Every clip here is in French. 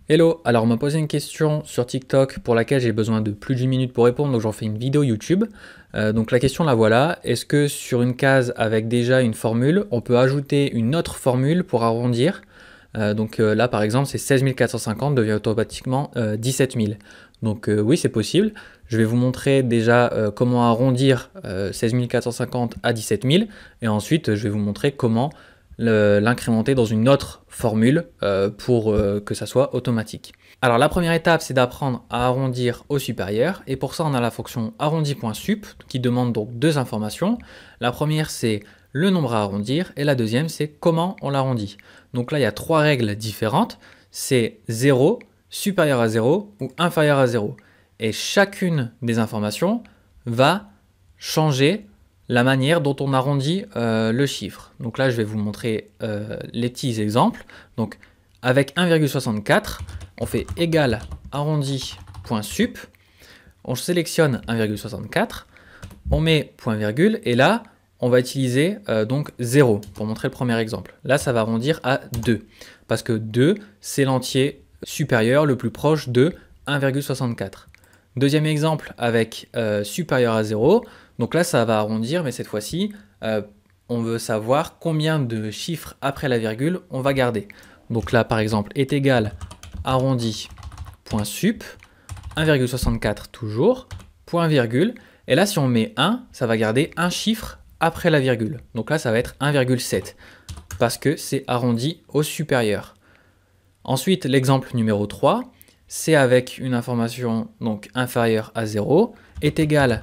Hello, alors on m'a posé une question sur TikTok pour laquelle j'ai besoin de plus d'une minute pour répondre, donc j'en fais une vidéo YouTube. Donc la question la voilà, est-ce que sur une case avec déjà une formule, on peut ajouter une autre formule pour arrondir? Là par exemple c'est 16 450 devient automatiquement 17 000. Donc oui c'est possible, je vais vous montrer déjà comment arrondir 16 450 à 17 000 et ensuite je vais vous montrer comment l'incrémenter dans une autre formule pour que ça soit automatique. Alors la première étape c'est d'apprendre à arrondir au supérieur et pour ça on a la fonction arrondi.sup qui demande donc deux informations. La première c'est le nombre à arrondir et la deuxième c'est comment on l'arrondit. Donc là il y a trois règles différentes, c'est 0, supérieur à 0 ou inférieur à 0 et chacune des informations va changer la manière dont on arrondit le chiffre. Donc là, je vais vous montrer les petits exemples. Donc avec 1,64, on fait égal arrondi.sup, on sélectionne 1,64, on met point virgule et là, on va utiliser donc 0 pour montrer le premier exemple. Là, ça va arrondir à 2 parce que 2, c'est l'entier supérieur le plus proche de 1,64. Deuxième exemple avec supérieur à 0. Donc là, ça va arrondir, mais cette fois-ci, on veut savoir combien de chiffres après la virgule on va garder. Donc là, par exemple, est égal arrondi.sup, 1,64 toujours, point virgule. Et là, si on met 1, ça va garder un chiffre après la virgule. Donc là, ça va être 1,7 parce que c'est arrondi au supérieur. Ensuite, l'exemple numéro 3, c'est avec une information donc inférieure à 0, est égal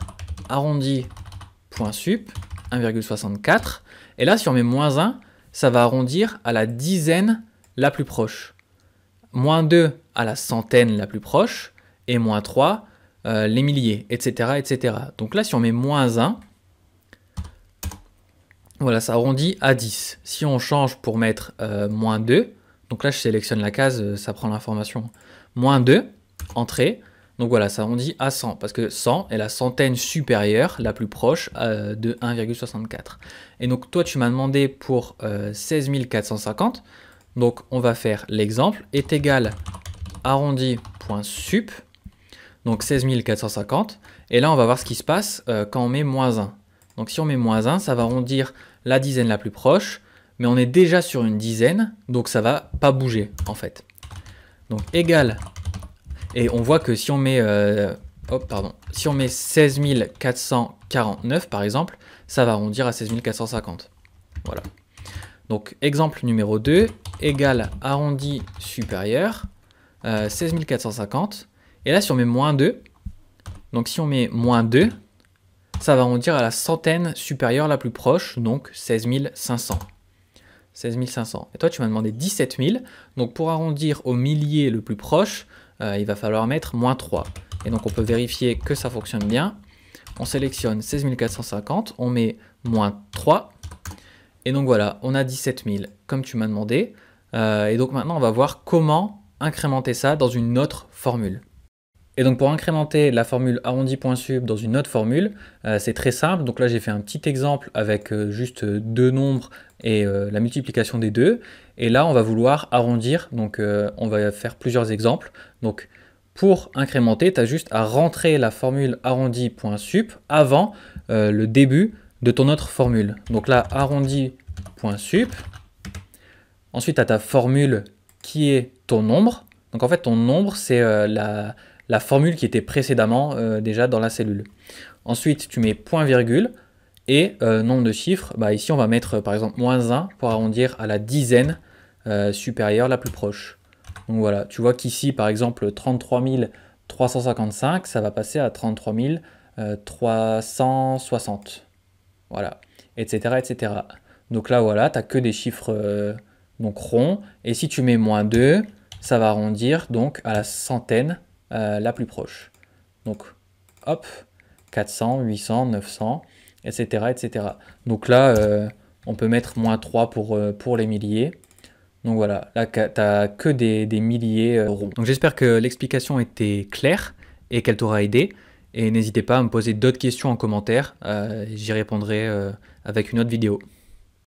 arrondi.sup, 1,64. Et là, si on met moins 1, ça va arrondir à la dizaine la plus proche. Moins 2 à la centaine la plus proche. Et moins 3, les milliers, etc., etc. Donc là, si on met moins 1, voilà, ça arrondit à 10. Si on change pour mettre moins 2, donc là, je sélectionne la case, ça prend l'information. Moins 2, entrée. Donc voilà, ça arrondit à 100, parce que 100 est la centaine supérieure, la plus proche de 1,64. Et donc toi, tu m'as demandé pour 16 450. Donc on va faire l'exemple, est égal arrondi.sup, donc 16 450. Et là, on va voir ce qui se passe quand on met moins 1. Donc si on met moins 1, ça va arrondir la dizaine la plus proche, mais on est déjà sur une dizaine, donc ça va pas bouger en fait. Donc égal, et on voit que si on met, si on met 16 449 par exemple, ça va arrondir à 16 450. Voilà. Donc exemple numéro 2, égal arrondi supérieur, 16 450. Et là si on met moins 2, donc si on met moins 2, ça va arrondir à la centaine supérieure la plus proche, donc 16 500. 16 500. Et toi, tu m'as demandé 17 000. Donc, pour arrondir au millier le plus proche, il va falloir mettre moins 3. Et donc, on peut vérifier que ça fonctionne bien. On sélectionne 16 450, on met moins 3. Et donc, voilà, on a 17 000, comme tu m'as demandé. Et donc, maintenant, on va voir comment incrémenter ça dans une autre formule. Et donc pour incrémenter la formule arrondi.sup dans une autre formule, c'est très simple. Donc là j'ai fait un petit exemple avec juste deux nombres et la multiplication des deux. Et là on va vouloir arrondir, donc on va faire plusieurs exemples. Donc pour incrémenter, tu as juste à rentrer la formule arrondi.sup avant le début de ton autre formule. Donc là arrondi.sup, ensuite tu as ta formule qui est ton nombre. Donc en fait ton nombre c'est la formule qui était précédemment déjà dans la cellule. Ensuite, tu mets point virgule et nombre de chiffres. Bah, ici, on va mettre par exemple moins 1 pour arrondir à la dizaine supérieure la plus proche. Donc voilà, tu vois qu'ici, par exemple, 33 355, ça va passer à 33 360. Voilà, etc., etc. Donc là, voilà, tu n'as que des chiffres donc ronds. Et si tu mets moins 2, ça va arrondir donc à la centaine la plus proche. Donc, hop, 400, 800, 900, etc. etc. Donc là, on peut mettre moins 3 pour les milliers. Donc voilà, là, tu n'as que des milliers ronds. Donc j'espère que l'explication était claire et qu'elle t'aura aidé. Et n'hésitez pas à me poser d'autres questions en commentaire. J'y répondrai avec une autre vidéo.